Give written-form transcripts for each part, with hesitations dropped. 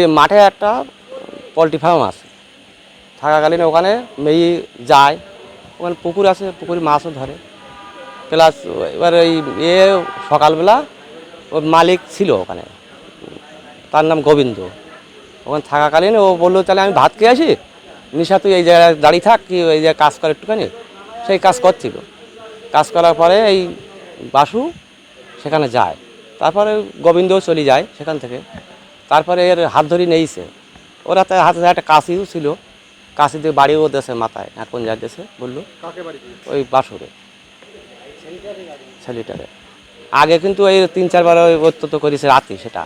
এই মাঠে একটা পোলট্রি ফার্ম আছে, থাকাকালীন ওখানে মেয়ে যায়, ওখানে পুকুর আছে, পুকুরে মাছও ধরে। প্লাস এবার এই সকালবেলা ওর মালিক ছিল ওখানে, তার নাম গোবিন্দ। ওখানে থাকাকালীন ও বললো তাহলে আমি ভাত খেয়ে আসি, নিশা তুই এই জায়গায় দাঁড়িয়ে থাক, কি এই জায়গায় কাজ করে একটুখানি। সেই কাজ করছিল, কাজ করার পরে এই বাসু সেখানে যায়, তারপরে গোবিন্দও চলে যায় সেখান থেকে। তারপরে এর হাত ধরে নিয়েছে, ওরা তার হাতে একটা কাশিও ছিল, কাশি দিয়ে বাড়িও দেশে মাথায়, এখন যা দেশে বললো ওই বাসুরে ছেলেটারে। আগে কিন্তু এই 3-4 বার ওই অত্যন্ত করেছে রাতে, সেটা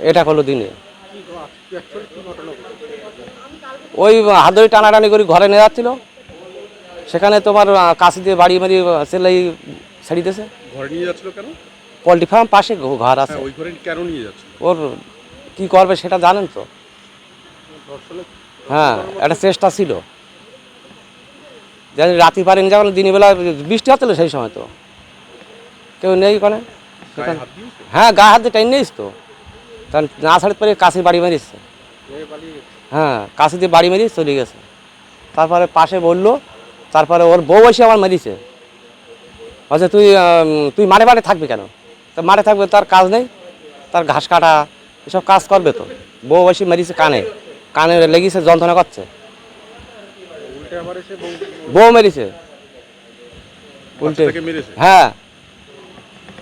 এটা হলো দিনে। ওই হাত ধরে টানাটানি করে ঘরে নিয়ে যাচ্ছিল, সেখানে তোমার কাশি দিয়ে বাড়ি মারি সেলাই ছেড়ে দিয়েছে। ঘরে নিয়ে যাচ্ছিল কেন? পোলট্রি ফার্ম পাশে ঘর আছে, ওই ঘরে কেন নিয়ে যাচ্ছিল? ওর কি করবে সেটা জানেন তো। হ্যাঁ, একটা চেষ্টা ছিল, জানি রাতে পারেন যখন দিনের বেলা বৃষ্টি হচ্ছিল, সেই সময় তো কেউ নেই ওখানে। হ্যাঁ, গায়ে হাত দিয়ে টাইম নেইস তো, কারণ না ছাড়তে পারে কাশি বাড়ি মারিচ্ছে। হ্যাঁ, কাশি দিয়ে বাড়ি মারি চলে গেছে। তারপরে পাশে বললো, তারপরে ওর বউ এসে আমার মারিছে, বলছে তুই তুই মাঠে মাঠে থাকবি কেন? তা মাঠে থাকবে, তার কাজ নেই, তার ঘাস কাটা এসব কাজ করবে তো। বউ এসে মারিছে কানে, কানে লেগেছে, যন্ত্রণা করছে। বউ মেরেছে উল্টে, হ্যাঁ।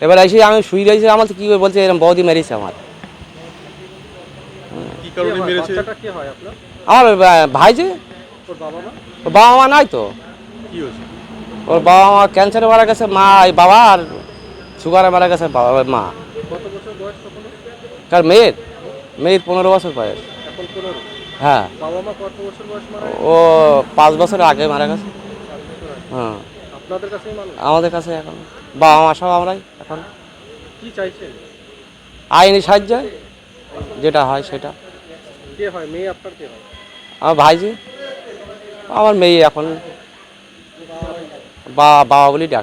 এবার এসে আমি শুই রয়েছি, আমার তো কি বলছে এরকম বৌদি মেরেছে আমার। আমার ভাইজি, ওর বাবা মা নাই তো। ওর বাবা মা ক্যান্সারে মারা গেছে, মা এই বাবা, আর সুগারে মারা গেছে বাবা মা। কার মেয়ের 15 বছর বয়স। হ্যাঁ, ও 5 বছর আগে মারা গেছে। হ্যাঁ, আমাদের কাছে এখন বাবা মা সব আমরাই এখন। কি চাইছেন? আইনি সাহায্য যেটা হয় সেটা। কে হয় মেয়ে আপনার? কে হয়? আমার ভাইজি, আমার মেয়ে এখন বাবা বলি ডাক।